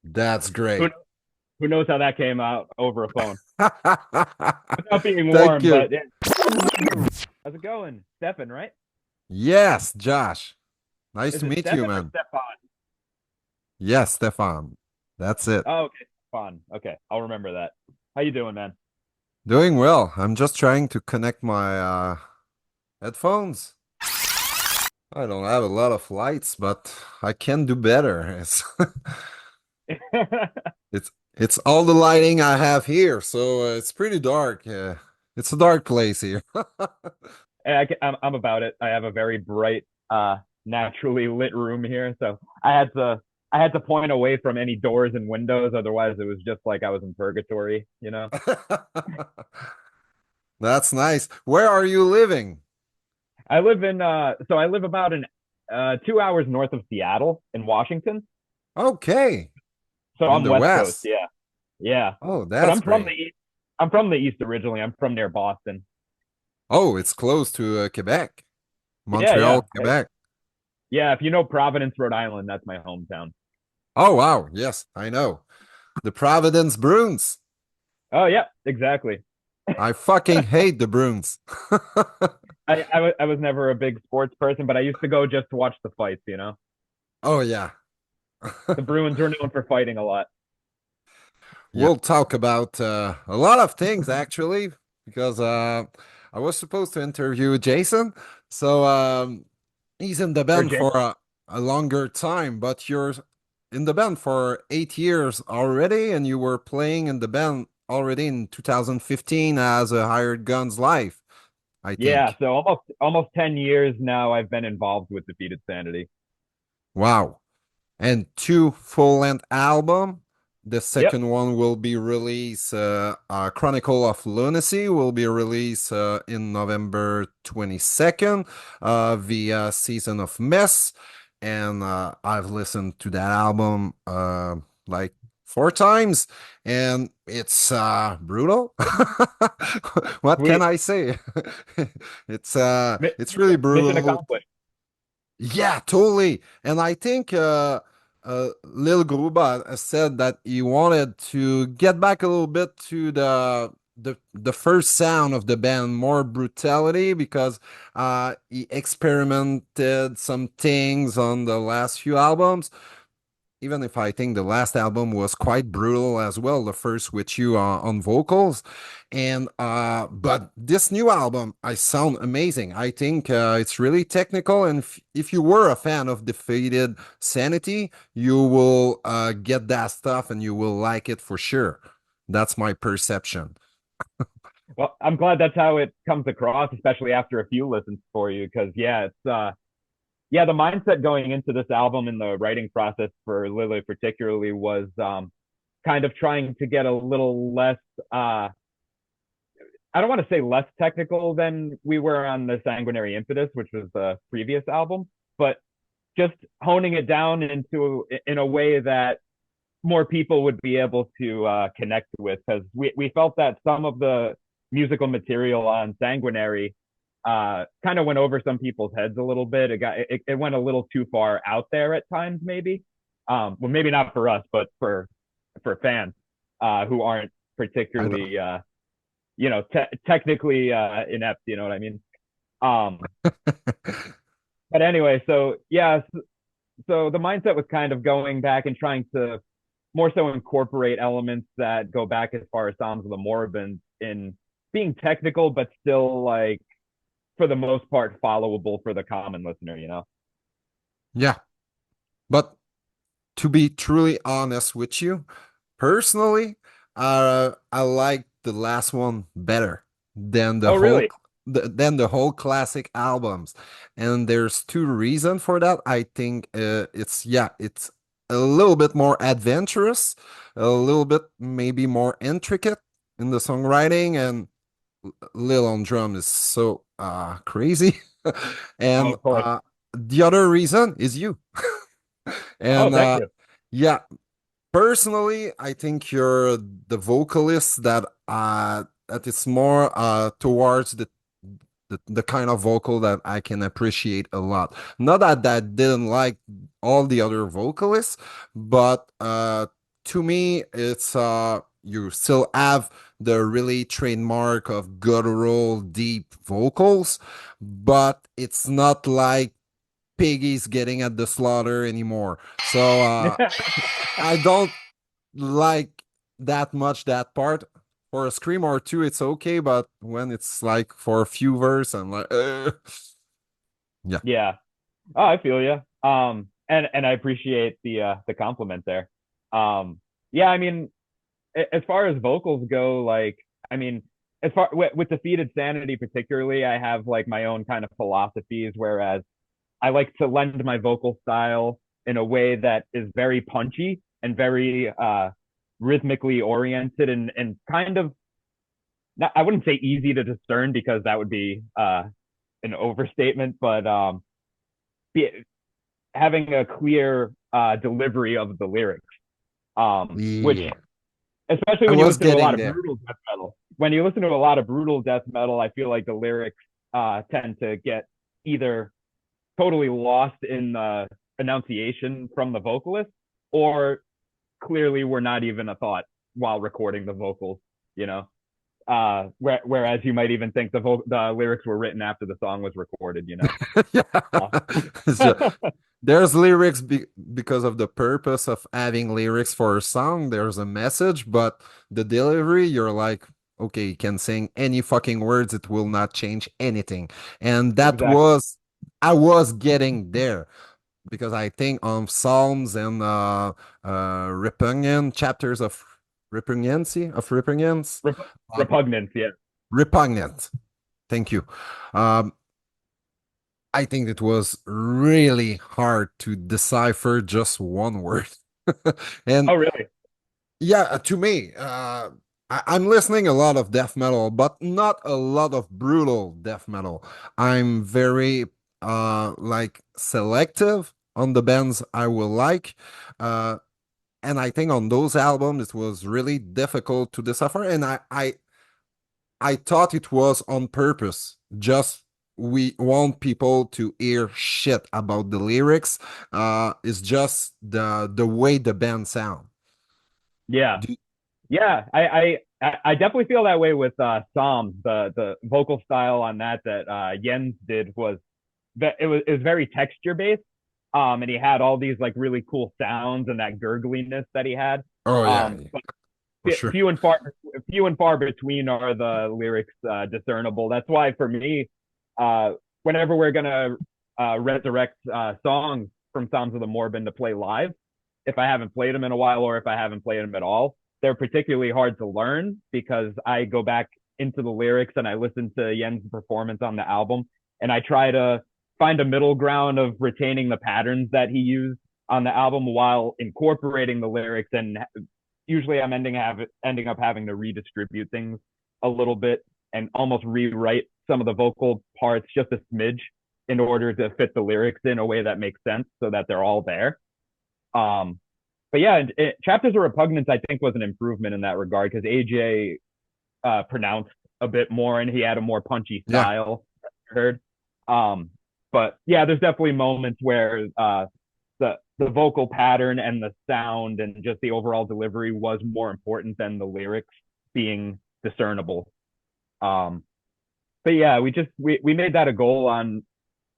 That's Who great. who knows how that came out over a phone without being Thank warm? you. But yeah. How's it going, Stefan? Right? Yes, Josh. Nice Is to it meet you, Stefan or man. Stefan? Yes, Stefan. That's it. Oh, okay, Stefan. Okay, I'll remember that. How you doing, man? Doing well. I'm just trying to connect my headphones. I don't have a lot of lights, but I can do better. It's all the lighting I have here, so it's pretty dark. It's a dark place here. I'm about it. I have a very bright, naturally lit room here, so I had to point away from any doors and windows. Otherwise, it was just like I was in purgatory. That's nice. Where are you living? I live about 2 hours north of Seattle in Washington. Okay, So in I'm the West Coast. West. Yeah, yeah. Oh, But that's I'm from the great. East. I'm from the East originally. I'm from near Boston. Oh, it's close to Quebec, Yeah, yeah, Montreal, Quebec. yeah. If you know Providence, Rhode Island, that's my hometown. Oh, wow. Yes, I know. The Providence Bruins. Oh, yeah, exactly. I fucking hate the Bruins. I was never a big sports person, but I used to go just to watch the fights. Oh, yeah. The Bruins are known for fighting a lot. We'll talk about a lot of things actually, because I was supposed to interview Jason. So he's in the Or band Jake. for a longer time, but you're in the band for 8 years already, and you were playing in the band already in 2015 as a hired guns live, I Yeah, think. so almost 10 years now I've been involved with Defeated Sanity. Wow. And two full-length album. The Yep. second one will be released. Chronicle of Lunacy will be released in November 22nd via Season of Mess. And I've listened to that album like 4 times, and it's brutal. What can Sweet. I say? It's Mi- it's really Mission brutal. accomplished. Yeah, totally. And I think Lil Gruba said that he wanted to get back a little bit to the first sound of the band, more brutality, because he experimented some things on the last few albums, even if I think the last album was quite brutal as well, the first with you on vocals. And but this new album, I sound amazing. I think it's really technical, and if you were a fan of Defeated Sanity, you will get that stuff and you will like it for sure. That's my perception. Well, I'm glad that's how it comes across, especially after a few listens for you, because yeah, the mindset going into this album and the writing process for Lily particularly was kind of trying to get a little less I don't want to say less technical than we were on the Sanguinary Impetus, which was the previous album, but just honing it down in a way that more people would be able to connect with, because we felt that some of the musical material on Sanguinary kind of went over some people's heads a little bit. It went a little too far out there at times, maybe. Well, maybe not for us, but for fans who aren't I don't. particularly technically inept. You know what I mean? Um, but anyway, so yeah, so the mindset was kind of going back and trying to more so incorporate elements that go back as far as Psalms of the Moribund in being technical, but still like for the most part followable for the common listener. Yeah, but to be truly honest with you, personally, I like the last one better than the Oh, whole really? than the whole classic albums, and there's two reasons for that. I think it's a little bit more adventurous, a little bit maybe more intricate in the songwriting, and Lil on drum is so crazy, Oh, and of course. the other reason is you, Oh, and thank you. yeah. Personally, I think you're the vocalist that is more towards the kind of vocal that I can appreciate a lot. Not that I didn't like all the other vocalists, but to me, it's you still have the really trademark of guttural, deep vocals, but it's not like Piggy's getting at the slaughter anymore. So I don't like that much that part. For a scream or two, it's okay, but when it's like for a few verse, I'm like, yeah. Yeah. Oh, I feel you. And I appreciate the compliment there. Yeah, I mean, as far as vocals go, like, I mean, as far with Defeated Sanity particularly, I have like my own kind of philosophies, whereas I like to lend my vocal style in a way that is very punchy and very rhythmically oriented and kind of not, I wouldn't say easy to discern because that would be an overstatement, but be, having a clear delivery of the lyrics, which Yeah. especially I when you was listen to a lot getting of there. brutal death metal. When you listen to a lot of brutal death metal, I feel like the lyrics tend to get either totally lost in the enunciation from the vocalist, or clearly were not even a thought while recording the vocals. You know, whereas you might even think the lyrics were written after the song was recorded. You know. Yeah. Uh, So, there's lyrics because of the purpose of having lyrics for a song. There's a message, but the delivery, you're like, okay, you can sing any fucking words, it will not change anything. And that exactly. was, I was getting there because I think on Psalms and repugnant chapters of repugnancy, of repugnance, Rep- uh, Repugnance. Yeah. repugnant. Thank you. Um, I think it was really hard to decipher just one word. And Oh, really? yeah, to me, I'm listening a lot of death metal, but not a lot of brutal death metal. I'm very like selective on the bands I will like. Uh, and I think on those albums it was really difficult to decipher. And I thought it was on purpose. Just we want people to hear shit about the lyrics. It's just the way the band sound. Yeah. Do, Yeah. I definitely feel that way with Psalms. The vocal style on that Jens did was that it was very texture based. And he had all these like really cool sounds and that gurgliness that he had. oh yeah, Um, yeah, but for sure. few and far between are the lyrics discernible. That's why for me, uh, whenever we're gonna resurrect songs from Psalms of the Morbid to play live, if I haven't played them in a while or if I haven't played them at all, they're particularly hard to learn because I go back into the lyrics and I listen to Jens' performance on the album and I try to find a middle ground of retaining the patterns that he used on the album while incorporating the lyrics, and usually I'm ending up having to redistribute things a little bit and almost rewrite some of the vocal parts just a smidge in order to fit the lyrics in a way that makes sense so that they're all there. Um, but yeah, Chapters of Repugnance I think was an improvement in that regard because AJ pronounced a bit more and he had a more punchy Yeah, style. I heard, um, but yeah, there's definitely moments where the vocal pattern and the sound and just the overall delivery was more important than the lyrics being discernible. Um, but yeah, we made that a goal on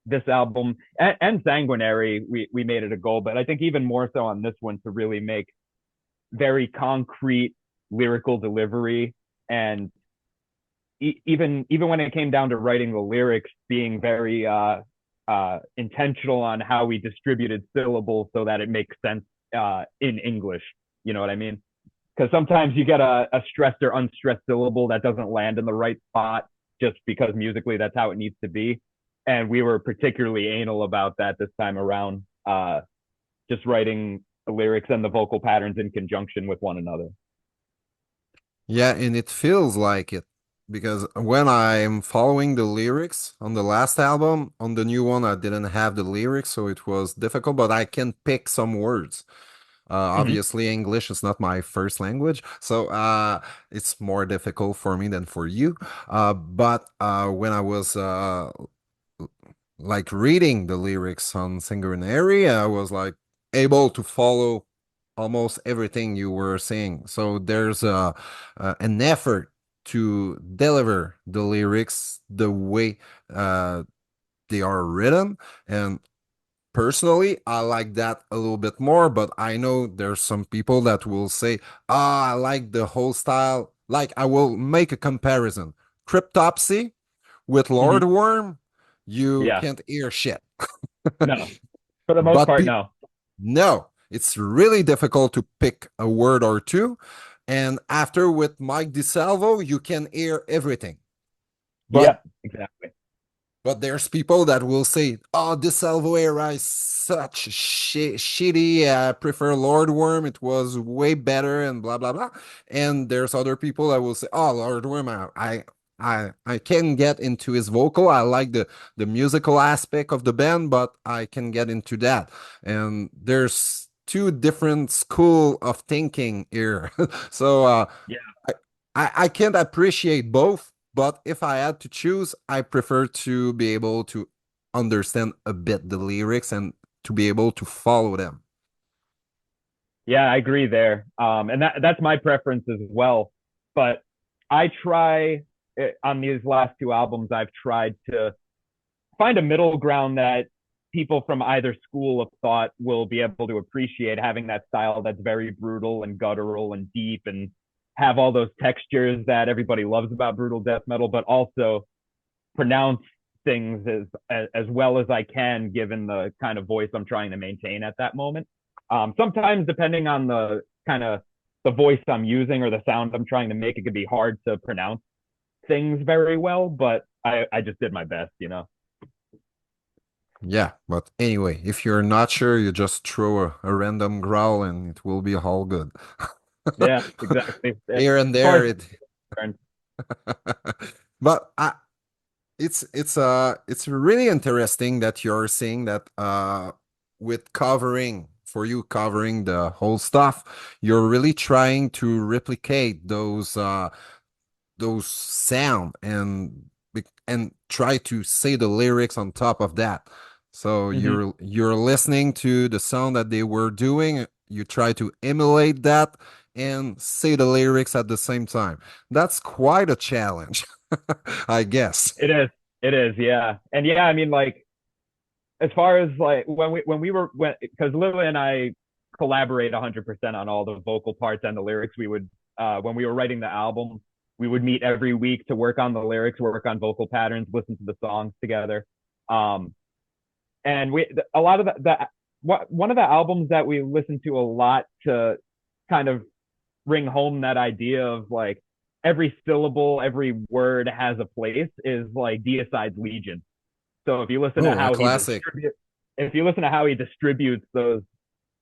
this album and Sanguinary. We made it a goal, but I think even more so on this one to really make very concrete lyrical delivery and even when it came down to writing the lyrics, being very intentional on how we distributed syllables so that it makes sense in English. You know what I mean? Because sometimes you get a stressed or unstressed syllable that doesn't land in the right spot just because musically that's how it needs to be. And we were particularly anal about that this time around, just writing the lyrics and the vocal patterns in conjunction with one another. yeah, and it feels like it because when I'm following the lyrics on the last album, on the new one, I didn't have the lyrics, so it was difficult, but I can pick some words. Hmm. Obviously, English is not my first language, so it's more difficult for me than for you. But when I was like reading the lyrics on Singularity, I was like able to follow almost everything you were saying. So there's an effort to deliver the lyrics the way uh, they are written, and personally, I like that a little bit more, but I know there's some people that will say, I like the whole style. Like, I will make a comparison. Cryptopsy with Hmm. Lord Worm, you Yeah. can't hear shit. No. For the most But part, no. no, it's really difficult to pick a word or two. And after with Mike DeSalvo, you can hear everything. Yeah, But exactly. But there's people that will say, "Oh, this Salvo era is such shitty. I prefer Lord Worm. It was way better," and blah blah blah. And there's other people that will say, "Oh, Lord Worm, I can get into his vocal. I like the musical aspect of the band, but I can get into that." And there's two different school of thinking here. So Yeah. I, I can't appreciate both, but if I had to choose, I prefer to be able to understand a bit the lyrics and to be able to follow them. Yeah, I agree there. And that's my preference as well. But I try on these last two albums, I've tried to find a middle ground that people from either school of thought will be able to appreciate, having that style that's very brutal and guttural and deep and have all those textures that everybody loves about brutal death metal, but also pronounce things as well as I can, given the kind of voice I'm trying to maintain at that moment. Sometimes, depending on the kind of the voice I'm using or the sound I'm trying to make, it could be hard to pronounce things very well. But I just did my best, you know. Yeah, but anyway, if you're not sure, you just throw a random growl and it will be all good. Yeah, exactly. As Here and far there, as it. concerned. But it's really interesting that you're saying that with covering for you covering the whole stuff, you're really trying to replicate those sound and try to say the lyrics on top of that. So Mm-hmm. you're listening to the sound that they were doing, you try to emulate that and say the lyrics at the same time. That's quite a challenge, I guess. It is. It is. Yeah. And yeah, I mean, like, as far as like when we were when because Lily and I collaborate 100% on all the vocal parts and the lyrics. We would when we were writing the album, we would meet every week to work on the lyrics, work on vocal patterns, listen to the songs together. Um, and we a lot of one of the albums that we listened to a lot to kind of bring home that idea of like every syllable, every word has a place is like Deicide's Legion. So Oh, a classic. if you listen to how he distributes those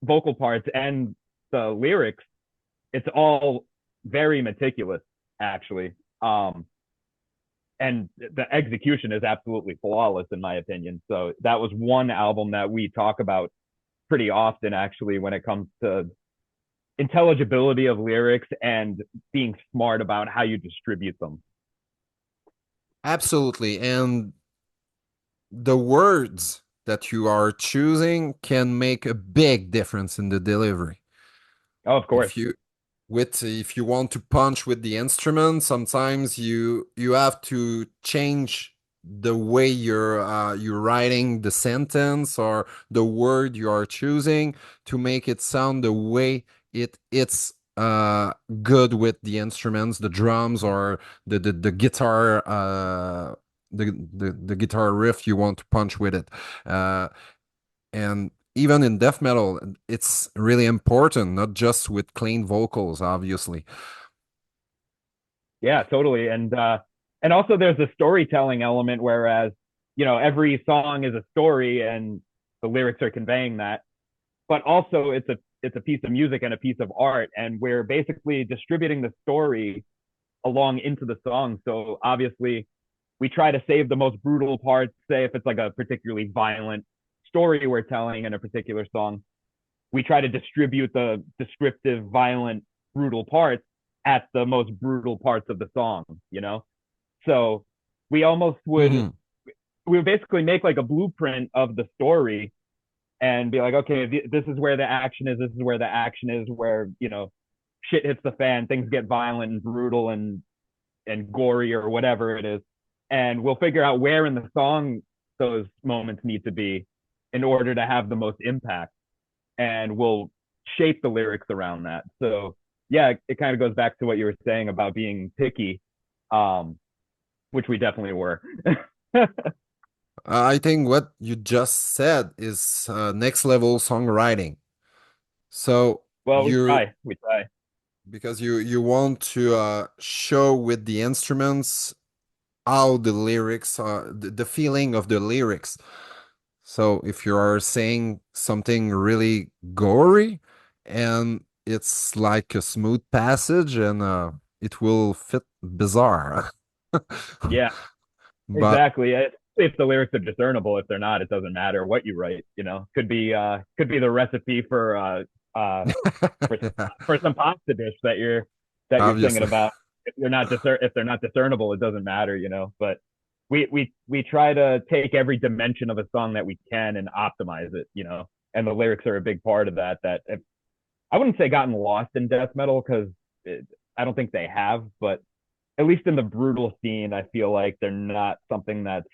vocal parts and the lyrics, it's all very meticulous, actually. And the execution is absolutely flawless, in my opinion. So that was one album that we talk about pretty often, actually, when it comes to intelligibility of lyrics and being smart about how you distribute them. Absolutely. And the words that you are choosing can make a big difference in the delivery. Oh, of course. If you if you want to punch with the instrument, sometimes you have to change the way you're writing the sentence or the word you are choosing to make it sound the way it's good with the instruments, the drums or the guitar the guitar riff you want to punch with it. And even in death metal, it's really important, not just with clean vocals, obviously. Yeah, totally. And also there's a storytelling element, whereas, you know, every song is a story and the lyrics are conveying that. But also it's a piece of music and a piece of art. And we're basically distributing the story along into the song. So obviously we try to save the most brutal parts, say if it's like a particularly violent story we're telling in a particular song. we try to distribute the descriptive, violent, brutal parts at the most brutal parts of the song, you know? So we almost would Hmm. we would basically make like a blueprint of the story and be like, okay, this is where the action is, this is where the action is, where, you know, shit hits the fan, things get violent and brutal and gory or whatever it is. And we'll figure out where in the song those moments need to be in order to have the most impact. And we'll shape the lyrics around that. So yeah, it kind of goes back to what you were saying about being picky, um, which we definitely were. I think what you just said is next level songwriting. So Well, we you try, we try. because you want to show with the instruments how the lyrics are, the feeling of the lyrics. So if you are saying something really gory and it's like a smooth passage and it will fit bizarre. Yeah, But exactly. If the lyrics are discernible, if they're not, it doesn't matter what you write. You know, could be the recipe uh for for some pasta dish that you're singing obviously. about. If they're not discernible, it doesn't matter. You know, but we try to take every dimension of a song that we can and optimize it. You know, and the lyrics are a big part of that. I wouldn't say gotten lost in death metal because I don't think they have, but at least in the brutal scene, I feel like they're not something that's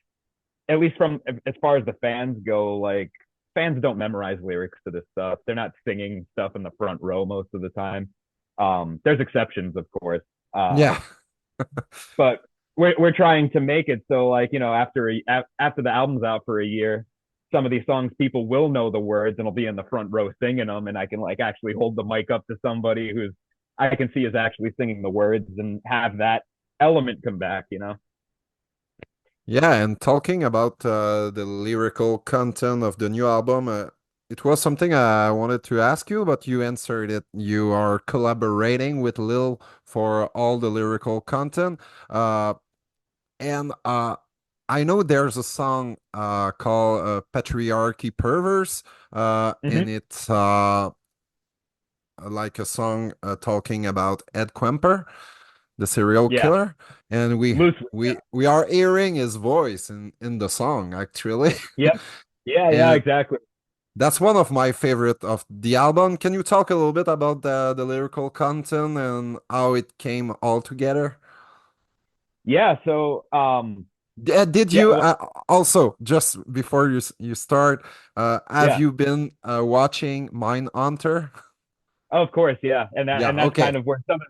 at least from as far as the fans go, like fans don't memorize lyrics to this stuff. They're not singing stuff in the front row most of the time. There's exceptions, of course, Yeah. but we're trying to make it so like you know after the album's out for a year, some of these songs people will know the words and will be in the front row singing them, and I can like actually hold the mic up to somebody who's I can see is actually singing the words and have that element come back. You know. Yeah, and talking about the lyrical content of the new album, it was something I wanted to ask you, but you answered it. You are collaborating with Lil for all the lyrical content. Uh, and I know there's a song called Patriarchy Perverse, Mm-hmm. and it's like a song talking about Ed Kemper, the serial Yeah, killer, and loosely. we are hearing his voice in the song actually. Yeah. Yeah, yeah, And exactly. that's one of my favorite of the album. Can you talk a little bit about the lyrical content and how it came all together? Yeah, so Did yeah, you well, also just before you start, have yeah. you been watching Mindhunter? Of course, yeah. Yeah, And that's okay. kind of where some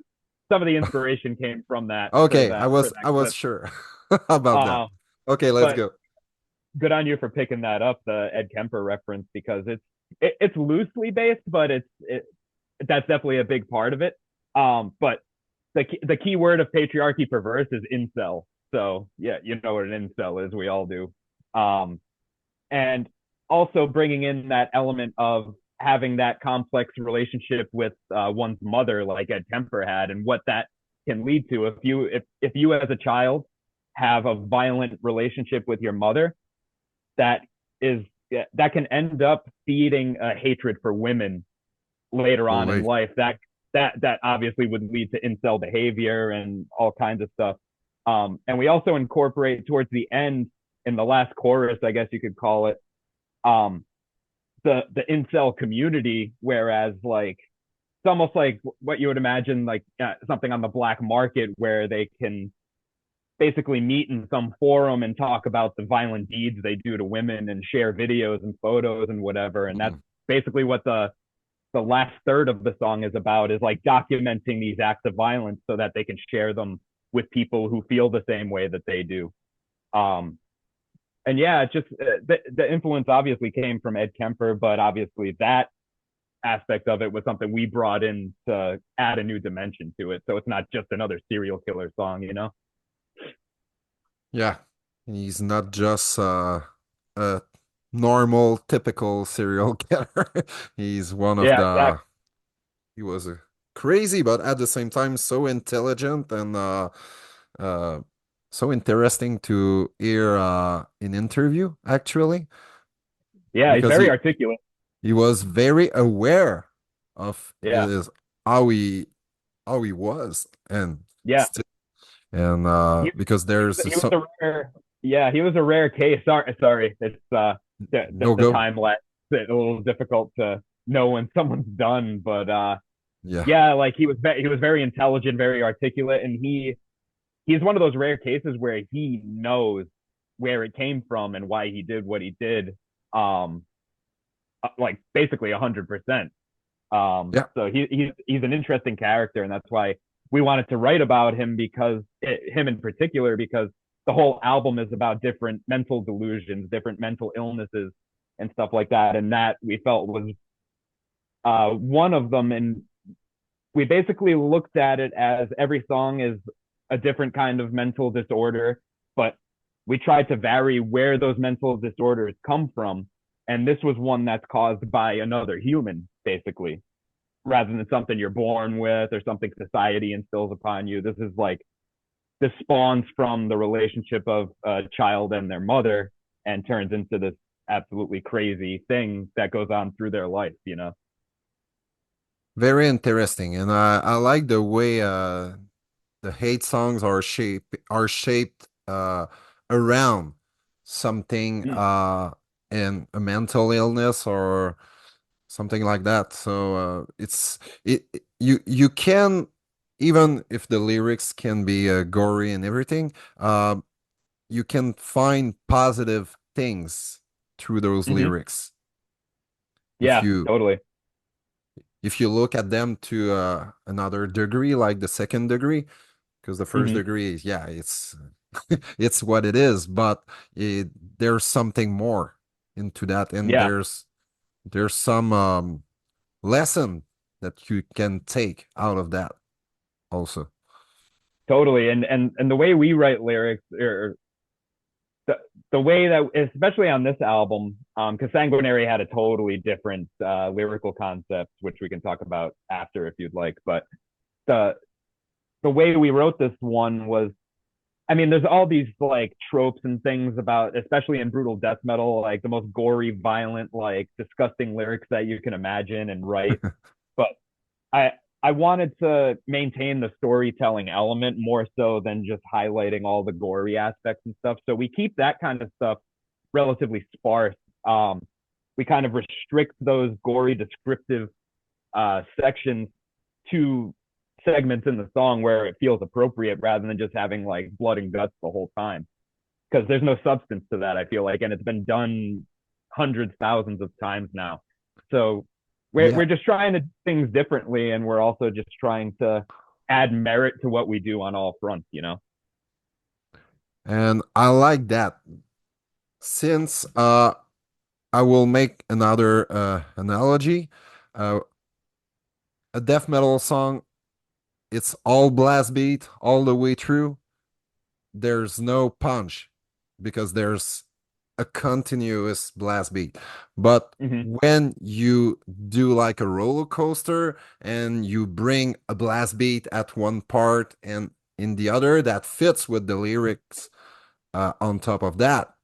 of the inspiration came from that Okay, for that I was clip. sure about that. Uh Okay, let's but go. good on you for picking that up, the Ed Kemper reference, because it's loosely based, but that's definitely a big part of it. But the key word of patriarchy perverse is incel. So yeah, you know what an incel is. We all do. Um, and also bringing in that element of having that complex relationship with one's mother, like Ed Kemper had, and what that can lead to if you as a child have a violent relationship with your mother, that is that can end up feeding a hatred for women later on in Totally. life. That obviously would lead to incel behavior and all kinds of stuff. And we also incorporate towards the end in the last chorus, I guess you could call it, um, the incel community. Whereas like it's almost like what you would imagine like something on the black market where they can basically meet in some forum and talk about the violent deeds they do to women and share videos and photos and whatever. And that's Mhm. basically what the last third of the song is about, is like documenting these acts of violence so that they can share them with people who feel the same way that they do. Um, and yeah, just the influence obviously came from Ed Kemper, but obviously that aspect of it was something we brought in to add a new dimension to it. So it's not just another serial killer song, you know? Yeah, he's not just a normal, typical serial killer. He's one of Yeah, the. exactly. He was crazy, but at the same time so intelligent and uh, so interesting to hear in interview actually, Yeah, he's because very he articulate. he was very aware of Yeah. his how he how he was, and Yeah. still, and He, because he there's was he was some a rare yeah, he was a rare case. Sorry. It's go the go time lapse. It's a little difficult to know when someone's done, but yeah. yeah, like he was very intelligent, very articulate, and he's one of those rare cases where he knows where it came from and why he did what he did. Um, like basically 100%. Yeah, So he's an interesting character, and that's why we wanted to write about him because him in particular because the whole album is about different mental delusions, different mental illnesses, and stuff like that, and that we felt was one of them. And we basically looked at it as every song is a different kind of mental disorder, but we tried to vary where those mental disorders come from. And this was one that's caused by another human, basically, rather than something you're born with or something society instills upon you. This is like, this spawns from the relationship of a child and their mother and turns into this absolutely crazy thing that goes on through their life, you know? very interesting, and I like the way the hate songs are shaped around something Mm. in a mental illness or something like that. So you can, even if the lyrics can be gory and everything, you can find positive things through those Mm-hmm. lyrics if Yeah, totally. if you look at them to another degree, like the second degree, because the first Mm-hmm. degree is, yeah, it's it's what it is, but it, there's something more into that, and Yeah, there's some lesson that you can take out of that also. totally. And the way we write lyrics, or the the way that, especially on this album, because Sanguinary had a totally different lyrical concept, which we can talk about after if you'd like. But the the way we wrote this one was, I mean, there's all these like tropes and things about, especially in brutal death metal, like the most gory, violent, like disgusting lyrics that you can imagine and write. But I I wanted to maintain the storytelling element more so than just highlighting all the gory aspects and stuff. So we keep that kind of stuff relatively sparse. We kind of restrict those gory descriptive sections to segments in the song where it feels appropriate rather than just having like blood and guts the whole time. Because there's no substance to that, I feel like, and it's been done hundreds, thousands of times now. So Yeah, we're just trying to do things differently, and we're also just trying to add merit to what we do on all fronts, you know? and I like that. Since I will make another analogy, uh, a death metal song, it's all blast beat all the way through. There's no punch because there's a continuous blast beat. But Mm-hmm. when you do like a roller coaster and you bring a blast beat at one part and in the other that fits with the lyrics on top of that,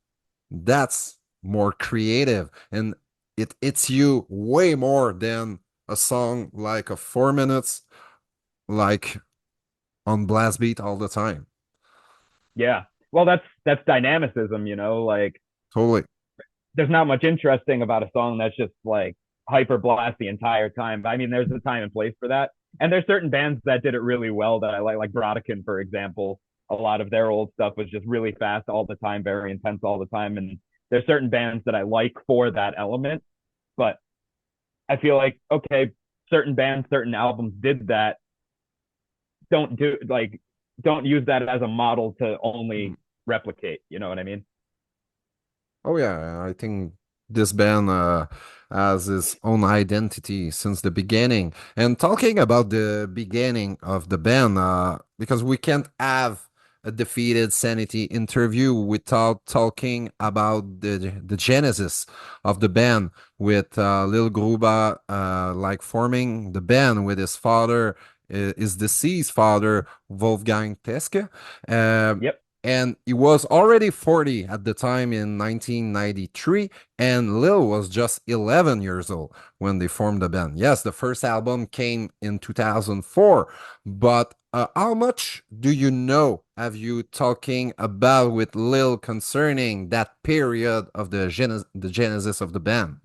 that's more creative, and it's you way more than a song like a 4 minutes, like on blast beat all the time. Yeah. Well, that's dynamicism, you know, like Totally. there's not much interesting about a song that's just like hyper blast the entire time. But I mean, there's a time and place for that. And there's certain bands that did it really well that I like Brodekin, for example. A lot of their old stuff was just really fast all the time, very intense all the time. And there's certain bands that I like for that element. But I feel like, okay, certain bands, certain albums did that. Don't do like, don't use that as a model to only replicate. You know what I mean? Oh yeah, I think this band has its own identity since the beginning. And talking about the beginning of the band, because we can't have a Defeated Sanity interview without talking about the genesis of the band with Lil Gruba, like forming the band with his father, his deceased father, Wolfgang Teske. Uh, Yep. And he was already 40 at the time in 1993, and Lil was just 11 years old when they formed the band. Yes, the first album came in 2004, but how much do you know, have you talking about with Lil concerning that period of the genesis of the band?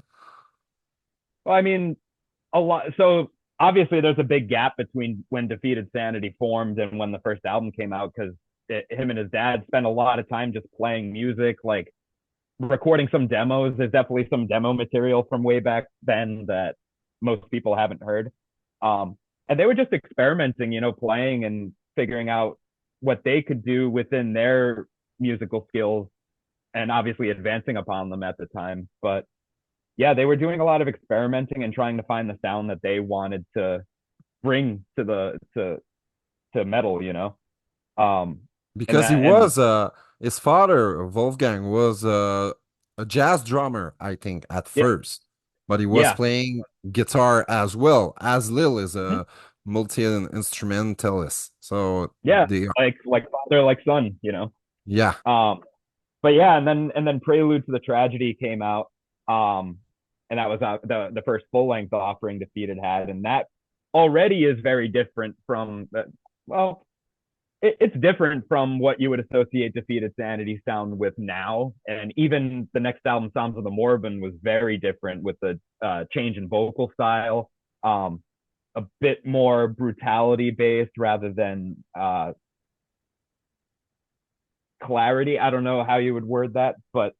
Well, I mean, a lot. So obviously, there's a big gap between when Defeated Sanity formed and when the first album came out because him and his dad spent a lot of time just playing music, like recording some demos. There's definitely some demo material from way back then that most people haven't heard. And they were just experimenting, playing and figuring out what they could do within their musical skills and obviously advancing upon them at the time. But yeah, they were doing a lot of experimenting and trying to find the sound that they wanted to bring to metal. Um, and Because he that and was his father Wolfgang was a jazz drummer, I think, at yeah, first, but he was yeah, playing guitar as well, as Lil is mhm, a multi-instrumentalist, so yeah, they are, like father, like son. yeah. Um, but yeah, and then Prelude to the Tragedy came out, um, and that was the first full length offering Defeated had, and that already is very different from the, well, it's different from what you would associate Defeated Sanity sound with now, and even the next album, Sounds of the Morbid, was very different with the change in vocal style, um, a bit more brutality based rather than clarity. I don't know how you would word that, but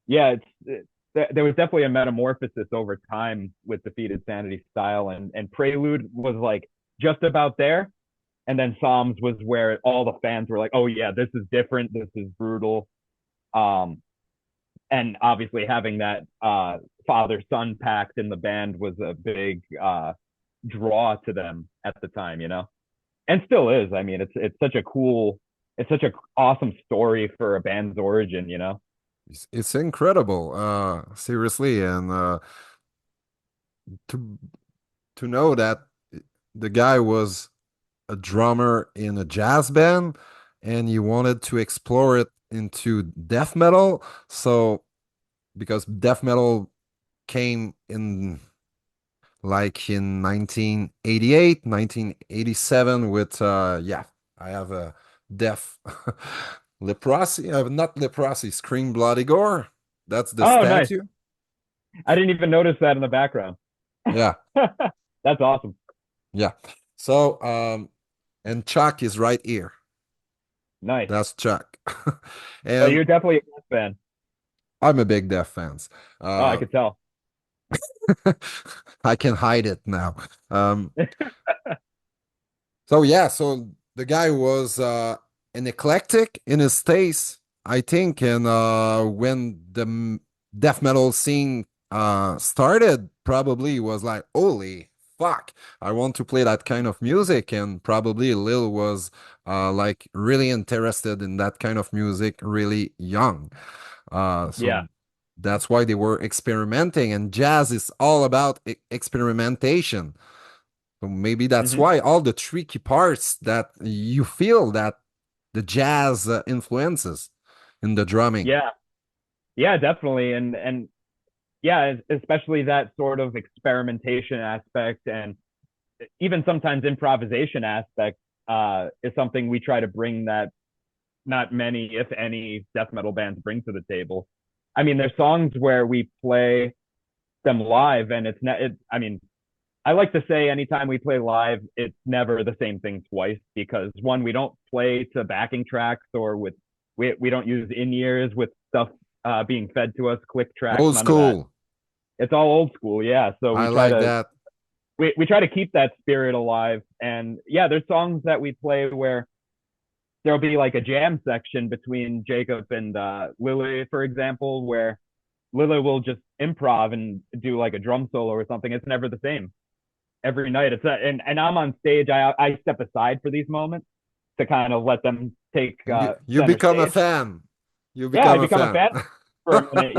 yeah, there was definitely a metamorphosis over time with Defeated Sanity style, and Prelude was like just about there, and then Psalms was where all the fans were like, oh yeah, this is different, this is brutal, um, and obviously having that father son pact in the band was a big draw to them at the time, and still is. I mean, it's such a awesome story for a band's origin. It's incredible, seriously, and to to know that the guy was a drummer in a jazz band and he wanted to explore it into death metal. So because death metal came in like in 1988, 1987 with yeah, I have a death leprosy, not leprosy, scream bloody gore. That's the Oh, nice. statue. I didn't even notice that in the background. Yeah, That's awesome. yeah. So and Chuck is right here. Nice. That's Chuck. Oh, And you're definitely a Death fan. I'm a big Death fans. Oh, I Uh, could tell. I can hide it now. Um, so yeah, so the guy was an eclectic in his taste, I think, and when the death metal scene started, probably he was like, "Holy fuck, I want to play that kind of music," and probably Lil was like really interested in that kind of music, really young. So Yeah. that's why they were experimenting, and jazz is all about experimentation. So maybe that's Hmm. why all the tricky parts that you feel that the jazz influences in the drumming. Yeah. Yeah, definitely. And yeah, especially that sort of experimentation aspect and even sometimes improvisation aspect is something we try to bring that not many, if any, death metal bands bring to the table. I mean, there's songs where we play them live and it's not, I mean, I like to say anytime we play live, it's never the same thing twice because one, we don't play to backing tracks or with we don't use in ears with stuff being fed to us, click tracks, Old none of that. school. It's all old school, yeah. So I like that. we try to keep that spirit alive. And yeah, there's songs that we play where there'll be like a jam section between Jacob and Lily, for example, where Lily will just improv and do like a drum solo or something. It's never the same every night. And I'm on stage. I step aside for these moments to kind of let them take You center become a stage. fan. You Yeah, I become a become a fan. fan for a minute.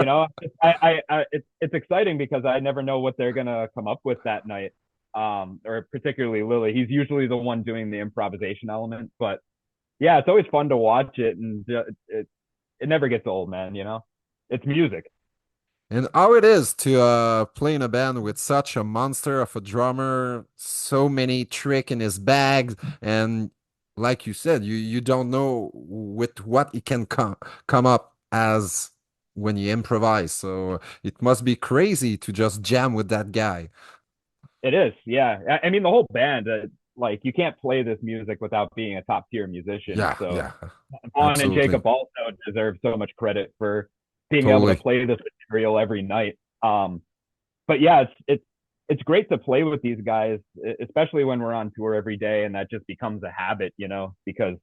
It's exciting because I never know what they're gonna come up with that night. Or particularly Lily. He's usually the one doing the improvisation element, but yeah, it's always fun to watch it, and it never gets old, man. It's music. And how it is to play in a band with such a monster of a drummer, so many trick in his bags, and like you said, you don't know with what he can come up as when you improvise. So it must be crazy to just jam with that guy. It is, yeah. I mean, the whole band, like, you can't play this music without being a top tier musician. Yeah, So yeah, Vaughn and absolutely, Jacob also deserve so much credit for being able to totally. play this material every night. But yeah, it's great to play with these guys, especially when we're on tour every day, and that just becomes a habit, because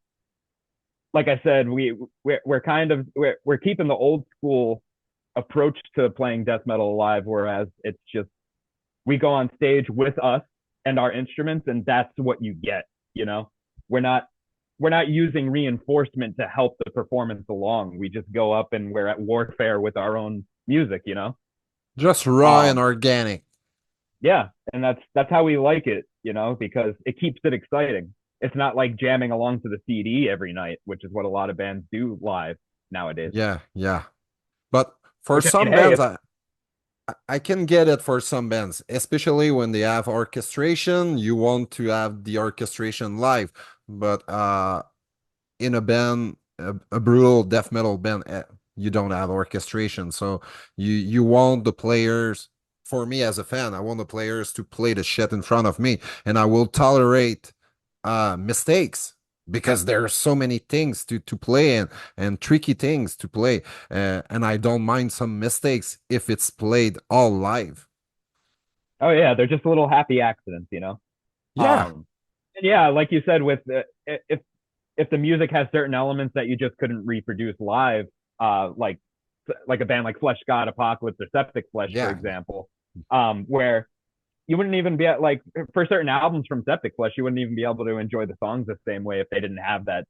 like I said, we're kind of we're keeping the old school approach to playing death metal alive, whereas it's just we go on stage with us and our instruments, and that's what you get. You know, we're not we're not using reinforcement to help the performance along. We just go up and we're at warfare with our own music. Just raw and Um, organic. yeah, and that's how we like it. Because it keeps it exciting. It's not like jamming along to the CD every night, which is what a lot of bands do live nowadays. Yeah, yeah. But for Which, I mean, some hey, bands, I can get it for some bands, especially when they have orchestration. You want to have the orchestration live, but in a band, a brutal death metal band, you don't have orchestration. So you want the players. For me as a fan, I want the players to play the shit in front of me, and I will tolerate mistakes because there are so many things to play and tricky things to play, and I don't mind some mistakes if it's played all live. oh yeah, they're just little happy accidents. Yeah, Um, and yeah, like you said, with if the music has certain elements that you just couldn't reproduce live, like a band like Flesh God, Apocalypse, or Septic Flesh, for yeah, example, where you wouldn't even be like for certain albums from Septic Flesh, you wouldn't even be able to enjoy the songs the same way if they didn't have that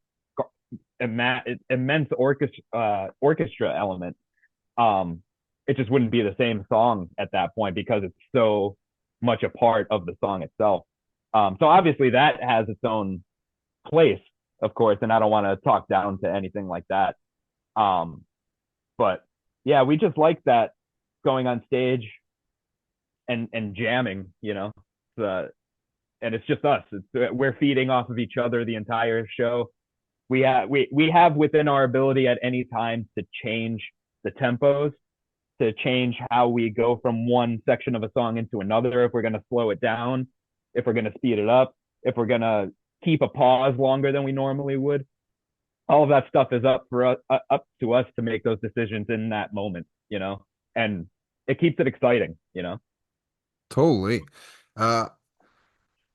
immense orchestra element. Um, it just wouldn't be the same song at that point because it's so much a part of the song itself. So obviously that has its own place, of course, and I don't want to talk down to anything like that. Um, but yeah, we just like that going on stage and jamming, the and it's just us. We're feeding off of each other the entire show. We have within our ability at any time to change the tempos, to change how we go from one section of a song into another. If we're going to slow it down, if we're going to speed it up, if we're going to keep a pause longer than we normally would. All of that stuff is up to us to make those decisions in that moment, and it keeps it exciting. totally. I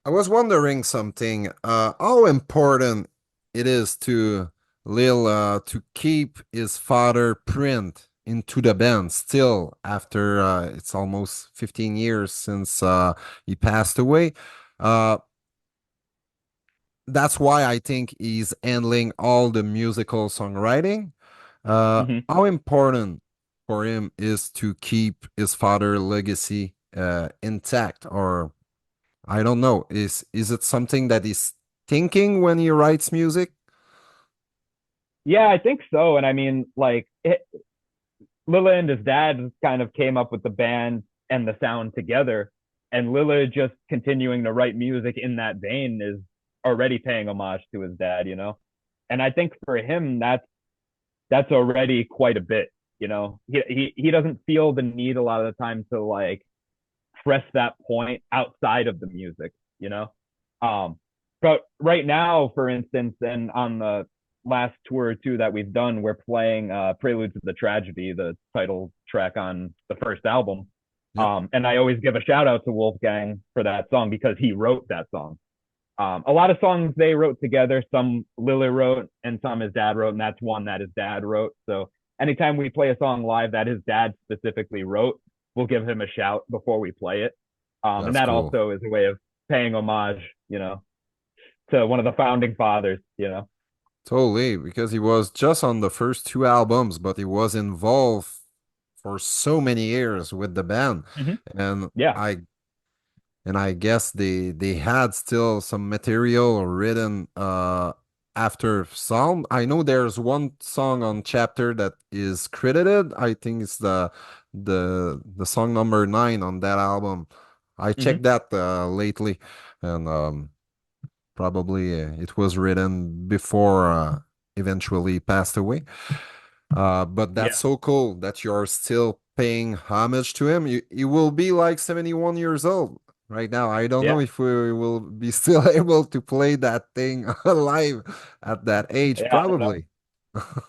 was wondering something. How important it is to Lil to keep his father print into the band still after it's almost 15 years since he passed away. Uh, that's why I think he's handling all the musical songwriting. Mm-hmm. How important for him is to keep his father legacy intact, or I don't know. Is it something that he's thinking when he writes music? Yeah, I think so. And I mean, like, Lilla and his dad kind of came up with the band and the sound together, and Lilla just continuing to write music in that vein is already paying homage to his dad. And I think for him, that's already quite a bit. He doesn't feel the need a lot of the time to like press that point outside of the music. You know, um, but right now, for instance, and on the last tour or two that we've done, we're playing Prelude to the Tragedy, the title track on the first album. Yeah, And I always give a shout out to Wolfgang for that song because he wrote that song. A lot of songs they wrote together, some Lily wrote and some his dad wrote, and that's one that his dad wrote. So anytime we play a song live that his dad specifically wrote, we'll give him a shout before we play it. And that's that cool. also is a way of paying homage, to one of the founding fathers. Totally, because he was just on the first two albums, but he was involved for so many years with the band, Mm-hmm. and Yeah. I guess they had still some material written after Psalm. I know there's one song on chapter that is credited. I think it's the song number 9 on that album. I Hmm. checked that lately, and probably it was written before eventually passed away. But that's Yeah. so cool that you're still paying homage to him. He will be like 71 years old right now. I don't know Yeah. if we will be still able to play that thing live at that age, Yeah. I don't know. probably.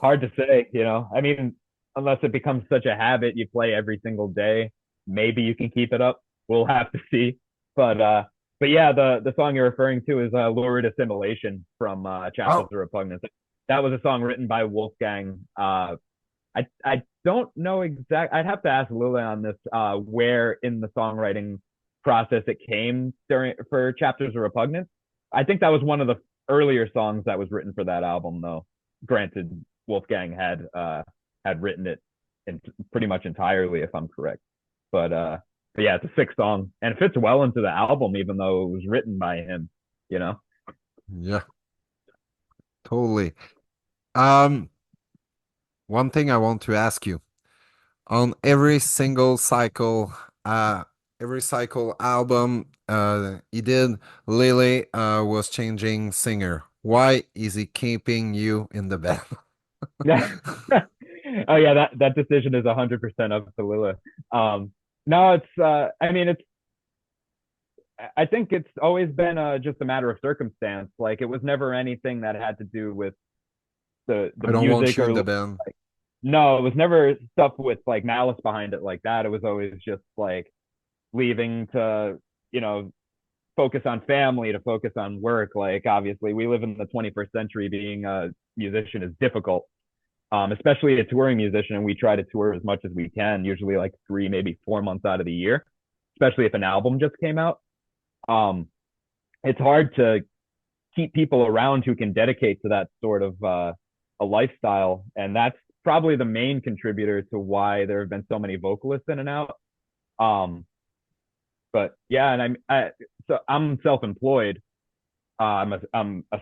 Hard to say, you know. I mean, unless it becomes such a habit you play every single day, maybe you can keep it up. We'll have to see. But uh but yeah, the song you're referring to is Lurid Assimilation from Chapters Oh, of Repugnance. That was a song written by Wolfgang. I don't know exact. I'd have to ask Lula on this. Where in the songwriting process it came during for Chapters of Repugnance. I think that was one of the earlier songs that was written for that album, though. Granted, Wolfgang had written it in pretty much entirely, if I'm correct. But yeah, it's a sick song and it fits well into the album, even though it was written by him. You know. yeah, totally. Um, One thing I want to ask you on uh, every cycle album he did, Lily was changing singer. Why is he keeping you in the band? Yeah. Oh yeah, that decision is 100% up to Lila. Um, no, it's I mean it's I think it's always been just a matter of circumstance. Like it was never anything that had to do with the I don't want music you in or the band. like no, it was never stuff with like malice behind it like that. It was always just like leaving to, you know, focus on family, to focus on work. Like obviously we live in the 21st century. Being a musician is difficult, especially a touring musician. And we try to tour as much as we can, usually like 3, maybe 4 months out of the year, especially if an album just came out. Um, it's hard to keep people around who can dedicate to that sort of a lifestyle. And that's probably the main contributor to why there have been so many vocalists in and out. Um, but yeah, and so I'm self-employed. I'm a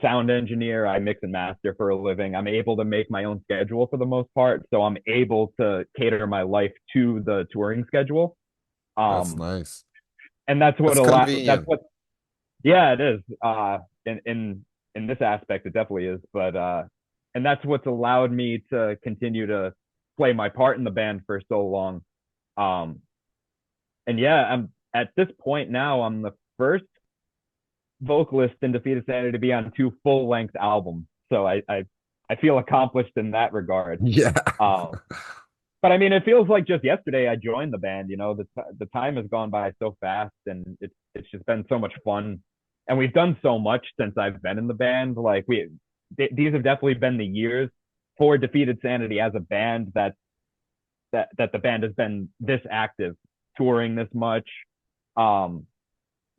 sound engineer. I mix and master for a living. I'm able to make my own schedule for the most part, so I'm able to cater my life to the touring schedule. That's Um, nice. and that's what That's a lot. That's convenient. what. Yeah, it is. In this aspect, it definitely is. And that's what's allowed me to continue to play my part in the band for so long. Um, and yeah, I'm at this point now. I'm the first vocalist in Defeated Sanity to be on 2 full-length albums. So I feel accomplished in that regard. Yeah. Um, but I mean, it feels like just yesterday I joined the band. You know, the time has gone by so fast, and it's just been so much fun. And we've done so much since I've been in the band. Like these have definitely been the years for Defeated Sanity as a band that the band has been this active, touring this much, um,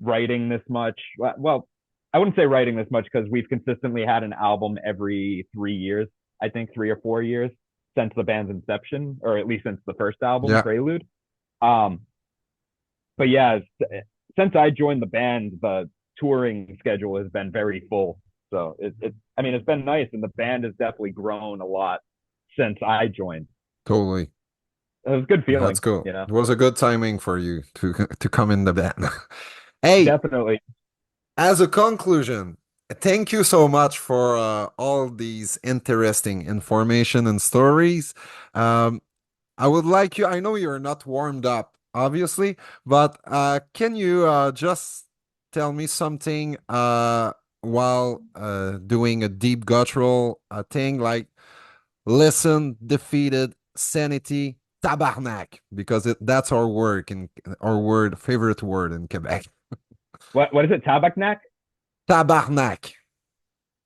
writing this much. Well, I wouldn't say writing this much because we've consistently had an album every 3 years. I think 3 or 4 years since the band's inception, or at least since the first album, Yeah, Prelude. Um, but yeah, since I joined the band, the touring schedule has been very full. So I mean, it's been nice, and the band has definitely grown a lot since I joined. totally. It was a good That's feeling, cool. you know. It was a good timing for you to to come in the band. Hey, Definitely. as a conclusion, thank you so much for all these interesting information and stories. Um, I would like you, I know you're not warmed up, obviously, but can you just tell me something while doing a deep guttural thing like listen, defeated, sanity, tabarnak, because that's our word our word, favorite word in Quebec. What is it? Tabaknak? Tabarnak.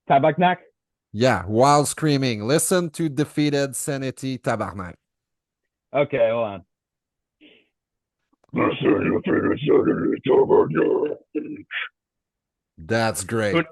Tabaknak? Yeah, while screaming, listen to defeated sanity, tabarnak. Okay, hold on. That's Who great.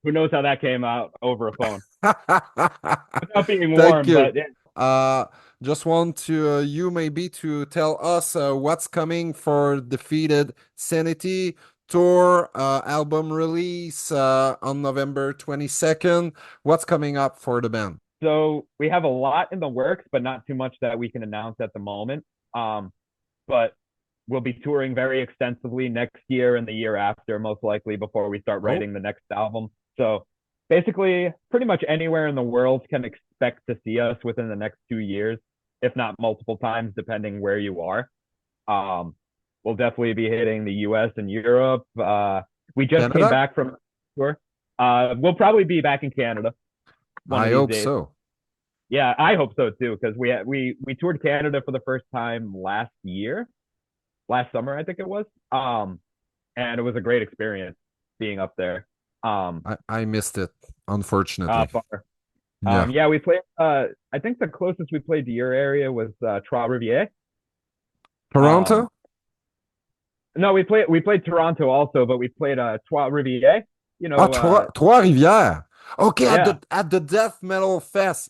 who knows how that came out over a phone without being Thank warm? you. But yeah. Uh, just want to you maybe to tell us what's coming for defeated sanity tour, album release on November 22nd. What's coming up for the band? So we have a lot in the works, but not too much that we can announce at the moment. But we'll be touring very extensively next year and the year after, most likely before we start Oh, writing the next album. So basically, pretty much anywhere in the world can expect to see us within the next 2 years, if not multiple times, depending where you are. Um, we'll definitely be hitting the US and Europe. We just came Canada? back from tour. We'll probably be back in Canada one I of these hope days. so. Yeah, I hope so too, because we toured Canada for the first time last summer, I think it was. And it was a great experience being up there. Um, I missed it, unfortunately. far. Yeah. Yeah, we played. I think the closest we played to your area was Trois-Rivières. Um, Toronto? no, we played Toronto also, but we played Trois-Rivières. You Ah, know, Trois-Rivières. Okay, yeah, at the Death Metal Fest.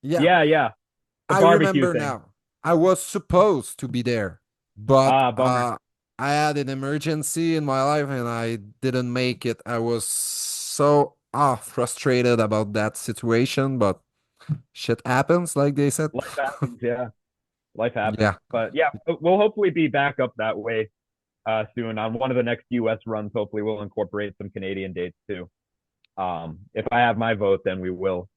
Yeah, yeah, the I barbecue remember thing. now. I was supposed to be there, but Bummer. I had an emergency in my life and I didn't make it. I was so frustrated about that situation, but shit happens, like they said. Life happens. Yeah, life happens. Yeah. But yeah, we'll hopefully be back up that way soon on one of the next US runs. Hopefully, we'll incorporate some Canadian dates too. If I have my vote, then we will.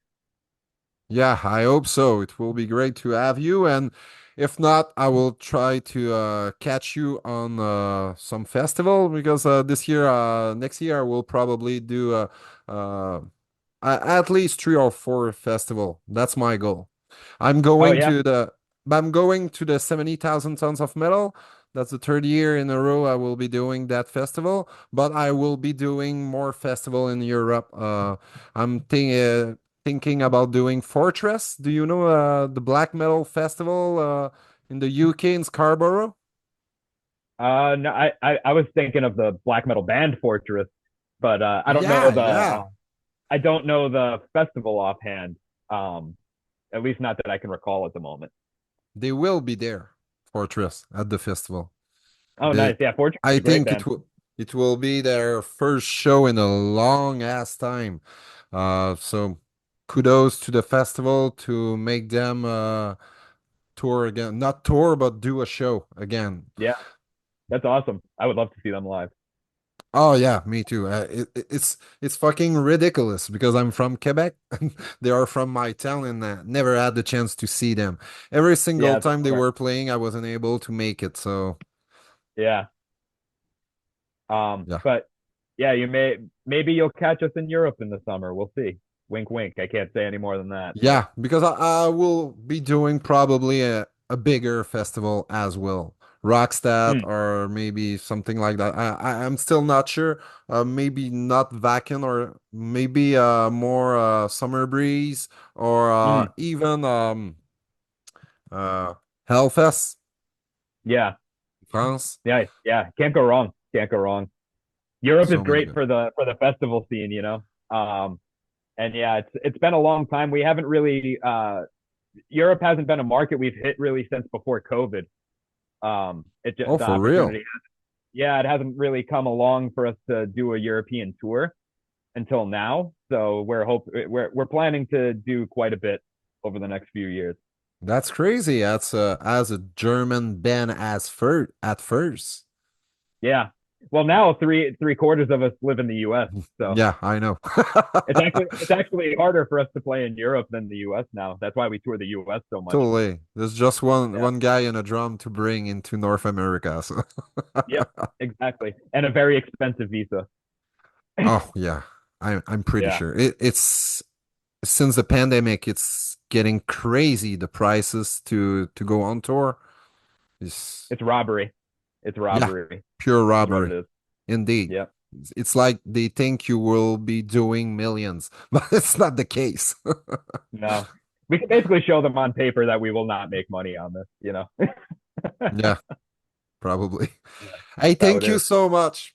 Yeah, I hope so. It will be great to have you. And if not, I will try to catch you on some festival because next year, I will probably do uh, at least three or four festival. That's my goal. I'm Oh going yeah. to the I'm going to the 70,000 tons of metal. That's the third year in a row I will be doing that festival, but I will be doing more festival in Europe. Thinking about doing Fortress. Do you know the black metal festival in the UK in Scarborough? No, I was thinking of the black metal band Fortress, but Yeah, yeah. I don't know the festival offhand. Um, at least not that I can recall at the moment. They will be there, Fortress, at the festival. Oh, They, nice. Yeah, Fortress is I a great think band. it will be their first show in a long ass time. So kudos to the festival to make them tour again, not tour, but do a show again. Yeah, that's awesome. I would love to see them live. Oh yeah, me too. It's fucking ridiculous because I'm from Quebec. They are from my town and never had the chance to see them. Every single Yeah, it's a time they bummer. were playing, I wasn't able to make it. So Yeah. yeah. But yeah, maybe you'll catch us in Europe in the summer. We'll see. Wink, wink. I can't say any more than that, but Yeah, because I will be doing probably a bigger festival as well. Rockstad mm, or maybe something like that. I'm still not sure. Maybe not Vacan or maybe more Summer Breeze or mm, even uh Hellfest, yeah, France. yeah. Can't go wrong. Can't go wrong. Europe is So many great good. for the festival scene, you know. And yeah, it's been a long time. We haven't really Europe hasn't been a market we've hit really since before COVID. It just Oh, the for real? opportunity, yeah, it hasn't really come along for us to do a European tour until now. So we're planning to do quite a bit over the next few years. That's crazy. That's as a German band as first at first. Yeah. Well, now three quarters of us live in the U.S. So Yeah, I know. it's actually harder for us to play in Europe than the U.S. now. That's why we tour the U.S. so much. Totally. There's just one Yeah. one guy and a drum to bring into North America. So Yep. Exactly. And a very expensive visa. oh yeah. I'm pretty Yeah. sure. It's since the pandemic, it's getting crazy. The prices to go on tour is It's robbery. It's yeah, robbery pure is what it robbery. is. Indeed. Yep. It's like they think you will be doing millions, but it's not the case. No. We can basically show them on paper that we will not make money on this, you know. Yeah, probably. Yeah, Hey, that's how thank it you is. so much,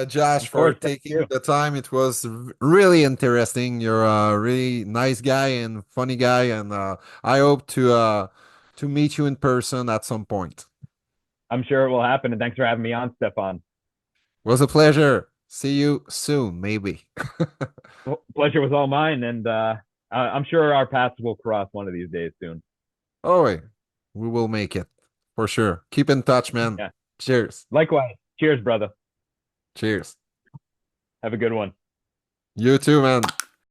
Josh, Of for course, thank taking you. the time. It was really interesting. You're a really nice guy and funny guy, and I hope to meet you in person at some point. I'm sure it will happen. And thanks for having me on, Stefan. Was a pleasure. See you soon, maybe. Pleasure was all mine, and I'm sure our paths will cross one of these days soon. Oh, wait. We will make it for sure. Keep in touch, man. Yeah. Cheers. Likewise. Cheers, brother. Cheers. Have a good one. You too, man.